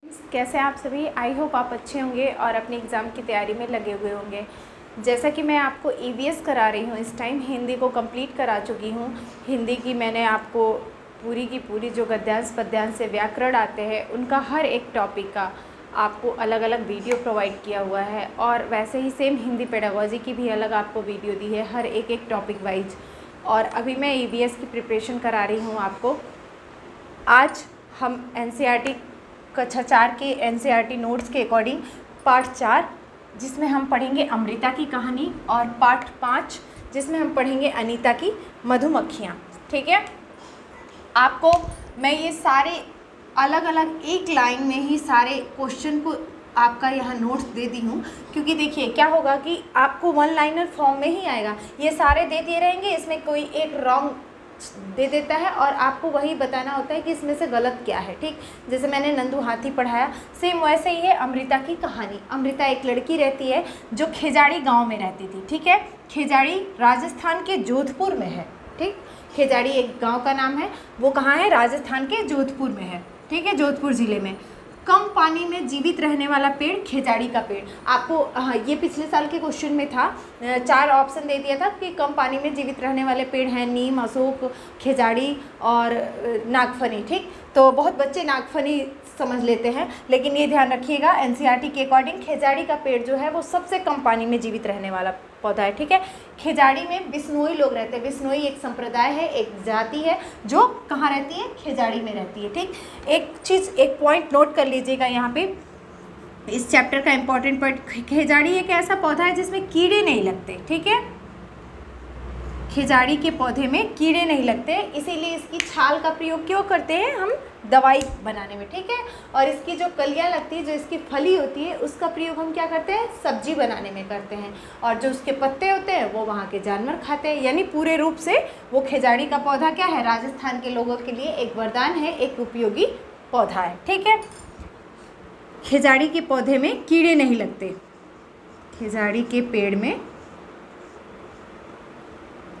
कैसे आप सभी। आई होप आप अच्छे होंगे और अपने एग्ज़ाम की तैयारी में लगे हुए होंगे। जैसा कि मैं आपको ईवीएस करा रही हूँ, इस टाइम हिंदी को कंप्लीट करा चुकी हूँ। हिंदी की मैंने आपको पूरी की पूरी जो गद्यांश पद्यांश से व्याकरण आते हैं उनका हर एक टॉपिक का आपको अलग अलग वीडियो प्रोवाइड किया हुआ है, और वैसे ही सेम हिंदी पेडागोजी की भी अलग आपको वीडियो दी है हर एक टॉपिक वाइज। और अभी मैं ईवीएस की प्रिपरेशन करा रही हूँ आपको। आज हम एनसीईआरटी कक्षा 4 के एनसीईआरटी नोट्स के अकॉर्डिंग पार्ट 4 जिसमें हम पढ़ेंगे अमृता की कहानी, और पार्ट 5 जिसमें हम पढ़ेंगे अनीता की मधुमक्खियाँ। ठीक है, आपको मैं ये सारे अलग अलग एक लाइन में ही सारे क्वेश्चन को आपका यहाँ नोट्स दे दी हूँ, क्योंकि देखिए क्या होगा कि आपको वन लाइनर फॉर्म में ही आएगा। ये सारे दे दिए रहेंगे, इसमें कोई एक रॉन्ग दे देता है और आपको वही बताना होता है कि इसमें से गलत क्या है। ठीक, जैसे मैंने नंदू हाथी पढ़ाया, सेम वैसे ही है अमृता की कहानी। अमृता एक लड़की रहती है जो खेजाड़ी गांव में रहती थी। ठीक है, खेजाड़ी राजस्थान के जोधपुर में है। ठीक, खेजाड़ी एक गांव का नाम है, वो कहाँ है? राजस्थान के जोधपुर में है। ठीक है, जोधपुर ज़िले में। कम पानी में जीवित रहने वाला पेड़ खेजाड़ी का पेड़। आपको ये पिछले साल के क्वेश्चन में था, 4 ऑप्शन दे दिया था कि कम पानी में जीवित रहने वाले पेड़ हैं नीम, अशोक, खेजाड़ी और नागफनी। ठीक, तो बहुत बच्चे नागफनी समझ लेते हैं, लेकिन ये ध्यान रखिएगा एनसीईआरटी के अकॉर्डिंग खेजाड़ी का पेड़ जो है वो सबसे कम पानी में जीवित रहने वाला पौधा है। ठीक है, खेजाड़ी में बिश्नोई लोग रहते हैं। बिश्नोई एक संप्रदाय है, एक जाति है जो कहाँ रहती है? खेजाड़ी में रहती है। ठीक, एक चीज़, एक पॉइंट नोट कर लीजिएगा यहाँ पे, इस चैप्टर का इंपॉर्टेंट पॉइंट, खेजाड़ी एक ऐसा पौधा है जिसमें कीड़े नहीं लगते। ठीक है, खेजाड़ी के पौधे में कीड़े नहीं लगते, इसीलिए इसकी छाल का प्रयोग क्यों करते हैं हम? दवाई बनाने में। ठीक है, और इसकी जो कलियां लगती है, जो इसकी फली होती है, उसका प्रयोग हम क्या करते हैं? सब्जी बनाने में करते हैं। और जो उसके पत्ते होते हैं वो वहाँ के जानवर खाते हैं। यानी पूरे रूप से वो खेजाड़ी का पौधा क्या है? राजस्थान के लोगों के लिए एक वरदान है, एक उपयोगी पौधा है। ठीक है, खेजाड़ी के पौधे में कीड़े नहीं लगते। खेजाड़ी के पेड़ में,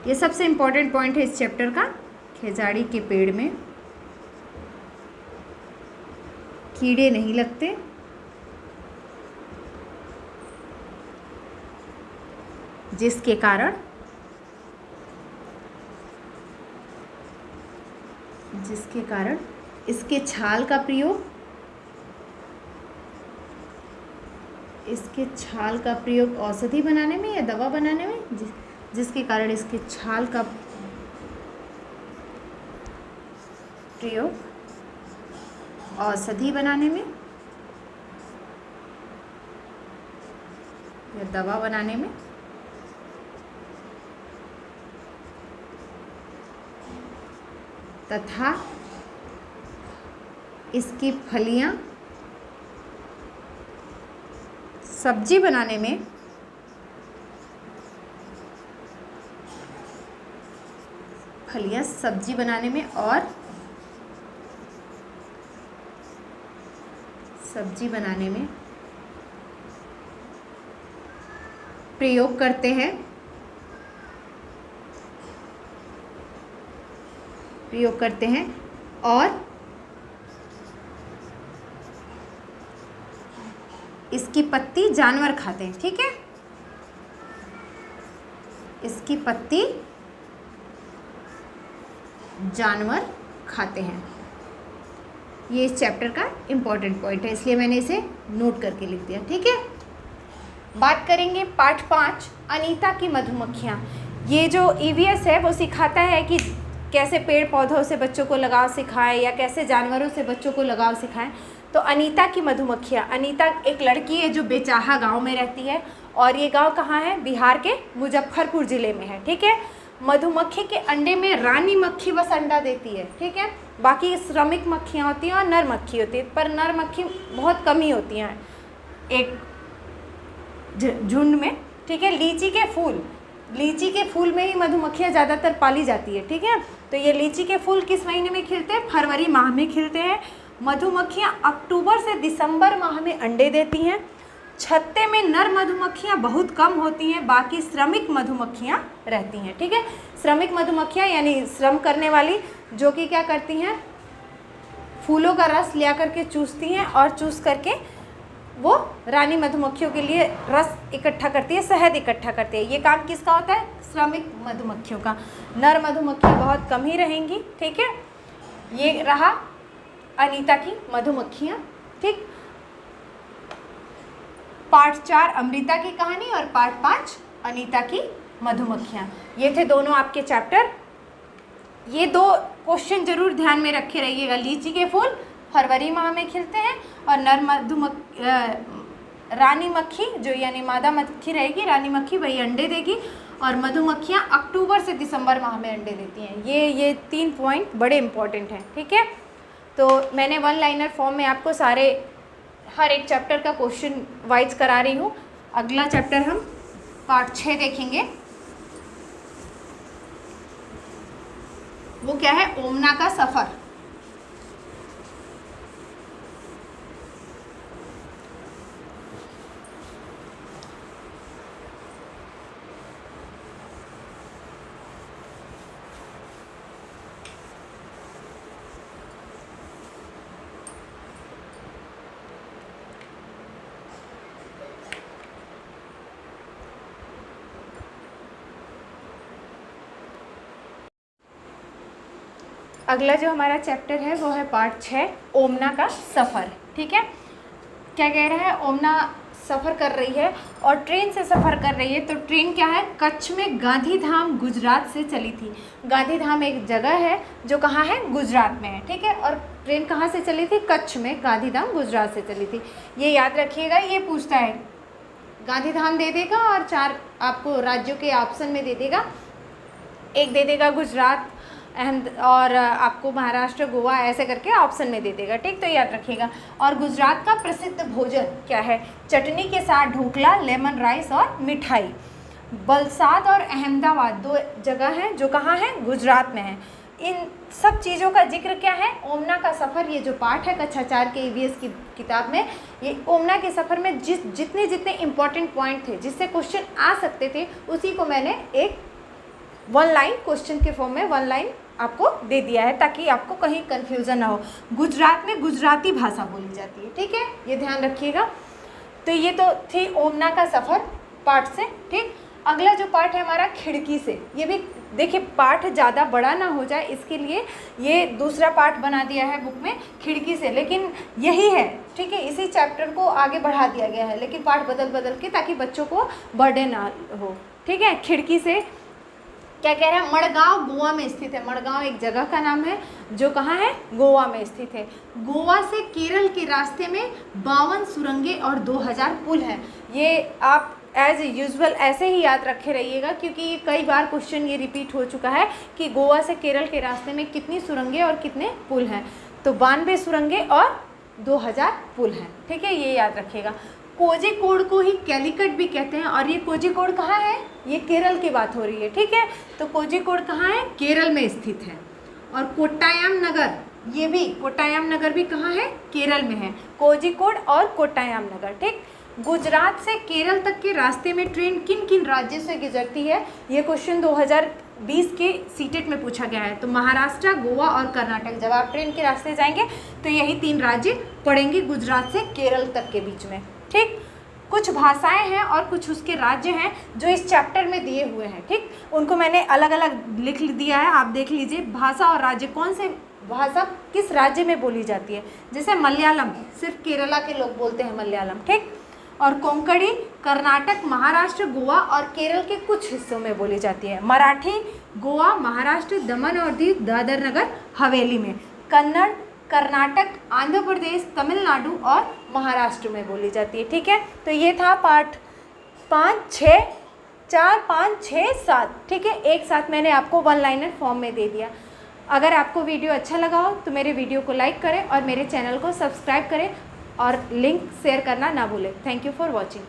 ये सबसे इम्पोर्टेंट पॉइंट है इस चैप्टर का, खेजाड़ी के पेड़ में कीड़े नहीं लगते, जिसके कारण इसके छाल का प्रयोग, औषधि बनाने में या दवा बनाने में, जिसके कारण इसके छाल का प्रयोग औषधि बनाने में या दवा बनाने में, तथा इसकी फलियां सब्जी बनाने में और सब्जी बनाने में प्रयोग करते हैं और इसकी पत्ती जानवर खाते हैं। ठीक है, इसकी पत्ती जानवर खाते हैं। ये इस चैप्टर का इम्पॉर्टेंट पॉइंट है, इसलिए मैंने इसे नोट करके लिख दिया। ठीक है, बात करेंगे पार्ट 5 अनीता की मधुमक्खियाँ। ये जो ईवीएस है वो सिखाता है कि कैसे पेड़ पौधों से बच्चों को लगाव सिखाएं या कैसे जानवरों से बच्चों को लगाव सिखाएं। तो अनीता की मधुमक्खियाँ, अनीता एक लड़की है जो बेचाहा गांव में रहती है, और ये गांव कहाँ है? बिहार के मुजफ्फरपुर ज़िले में है। ठीक है, मधुमक्खी के अंडे में रानी मक्खी बस अंडा देती है। ठीक है, बाकी श्रमिक मक्खियाँ होती हैं और नर मक्खी होती है, पर नर मक्खी बहुत कम ही होती हैं एक झुंड में। ठीक है, लीची के फूल में ही मधुमक्खियाँ ज़्यादातर पाली जाती है। ठीक है, तो ये लीची के फूल किस महीने में खिलते हैं? फरवरी माह में खिलते हैं। मधुमक्खियाँ अक्टूबर से दिसंबर माह में अंडे देती हैं। छत्ते में नर मधुमक्खियाँ बहुत कम होती हैं, बाकी श्रमिक मधुमक्खियाँ रहती हैं। ठीक है, श्रमिक मधुमक्खियाँ यानी श्रम करने वाली, जो कि क्या करती हैं? फूलों का रस लिया करके चूसती हैं और चूस करके वो रानी मधुमक्खियों के लिए रस इकट्ठा करती है, शहद इकट्ठा करती है। ये काम किसका होता है? श्रमिक मधुमक्खियों का। नर मधुमक्खियाँ बहुत कम ही रहेंगी, ठीक है। ये रहा अनीता की मधुमक्खियाँ, ठीक। पार्ट 4 अमृता की कहानी और पार्ट 5 अनीता की मधुमक्खियाँ। ये थे दोनों आपके चैप्टर। ये 2 क्वेश्चन जरूर ध्यान में रखे रहिएगा। लीची के फूल फरवरी माह में खिलते हैं और रानी मक्खी जो यानी मादा मक्खी रहेगी, रानी मक्खी वही अंडे देगी, और मधुमक्खियाँ अक्टूबर से दिसंबर माह में अंडे देती हैं। ये 3 पॉइंट बड़े इंपॉर्टेंट हैं, ठीक है। तो मैंने 1 लाइनर फॉर्म में आपको हर एक चैप्टर का क्वेश्चन वाइज करा रही हूँ। अगला चैप्टर हम पार्ट 6 देखेंगे। वो क्या है? ओमना का सफ़र। अगला जो हमारा चैप्टर है वो है पार्ट 6 ओमना का सफ़र, ठीक है। क्या कह रहा है? ओमना सफ़र कर रही है और ट्रेन से सफ़र कर रही है। तो ट्रेन क्या है? कच्छ में गांधीधाम गुजरात से चली थी। गांधीधाम एक जगह है जो कहाँ है? गुजरात में है, ठीक है। और ट्रेन कहाँ से चली थी? कच्छ में। गांधीधाम गुजरात से चली थी, ये याद रखिएगा। ये पूछता है, गांधीधाम दे देगा और 4 आपको राज्यों के ऑप्शन में दे देगा। एक दे देगा गुजरात और आपको महाराष्ट्र, गोवा ऐसे करके ऑप्शन में दे देगा, ठीक। तो याद रखिएगा। और गुजरात का प्रसिद्ध भोजन क्या है? चटनी के साथ ढोकला, लेमन राइस और मिठाई। वलसाड और अहमदाबाद 2 जगह हैं जो कहाँ हैं? गुजरात में हैं। इन सब चीज़ों का जिक्र क्या है? ओमना का सफ़र, ये जो पार्ट है कक्षा 4 के EVS की किताब में, ये ओमना के सफ़र में जितने इंपॉर्टेंट पॉइंट थे जिससे क्वेश्चन आ सकते थे, उसी को मैंने एक 1 लाइन क्वेश्चन के फॉर्म में 1 लाइन आपको दे दिया है ताकि आपको कहीं कन्फ्यूज़न ना हो। गुजरात में गुजराती भाषा बोली जाती है, ठीक है, ये ध्यान रखिएगा। तो ये तो थी ओमना का सफ़र पार्ट से, ठीक। अगला जो पार्ट है हमारा खिड़की से। ये भी देखिए पार्ट ज़्यादा बड़ा ना हो जाए इसके लिए ये दूसरा पार्ट बना दिया है बुक में, खिड़की से, लेकिन यही है, ठीक है। इसी चैप्टर को आगे बढ़ा दिया गया है लेकिन पार्ट बदल के, ताकि बच्चों को बर्डन ना हो, ठीक है। खिड़की से क्या कह रहा है? मड़गांव गोवा में स्थित है। मड़गांव एक जगह का नाम है जो कहाँ है? गोवा में स्थित है। गोवा से केरल के रास्ते में 52 सुरंगें और 2000 पुल हैं। ये आप एज यूजुअल ऐसे ही याद रखे रहिएगा क्योंकि ये कई बार क्वेश्चन ये रिपीट हो चुका है कि गोवा से केरल के रास्ते में कितनी सुरंगें और कितने पुल हैं। तो 92 सुरंगें और 2000 पुल हैं, ठीक है, ये याद रखिएगा। कोझिकोड को ही कैलिकट भी कहते हैं और ये कोझिकोड कहाँ है? ये केरल की बात हो रही है, ठीक है। तो कोझिकोड कहाँ है? केरल में स्थित है। और कोट्टायम नगर, ये भी कोट्टायम नगर भी कहाँ है? केरल में है। कोझिकोड और कोट्टायम नगर, ठीक। गुजरात से केरल तक के रास्ते में ट्रेन किन किन राज्यों से गुजरती है? ये क्वेश्चन 2020 के सीटेट में पूछा गया है। तो महाराष्ट्र, गोवा और कर्नाटक। जब आप ट्रेन के रास्ते जाएंगे तो यही 3 राज्य पड़ेंगे गुजरात से केरल तक के बीच में, ठीक। कुछ भाषाएं हैं और कुछ उसके राज्य हैं जो इस चैप्टर में दिए हुए हैं, ठीक। उनको मैंने अलग अलग लिख दिया है, आप देख लीजिए। भाषा और राज्य, कौन से भाषा किस राज्य में बोली जाती है? जैसे मलयालम सिर्फ केरला के लोग बोलते हैं मलयालम, ठीक। और कोंकणी कर्नाटक, महाराष्ट्र, गोवा और केरल के कुछ हिस्सों में बोली जाती है। मराठी गोवा, महाराष्ट्र, दमन और दीव, दादर नगर हवेली में। कन्नड़ कर्नाटक, आंध्र प्रदेश, तमिलनाडु और महाराष्ट्र में बोली जाती है, ठीक है। तो ये था पार्ट 5, 6, 4, 5, 6, 7, ठीक है। एक साथ मैंने आपको 1 लाइनर फॉर्म में दे दिया। अगर आपको वीडियो अच्छा लगा हो तो मेरे वीडियो को लाइक करें और मेरे चैनल को सब्सक्राइब करें और लिंक शेयर करना ना भूलें। Thank you for watching.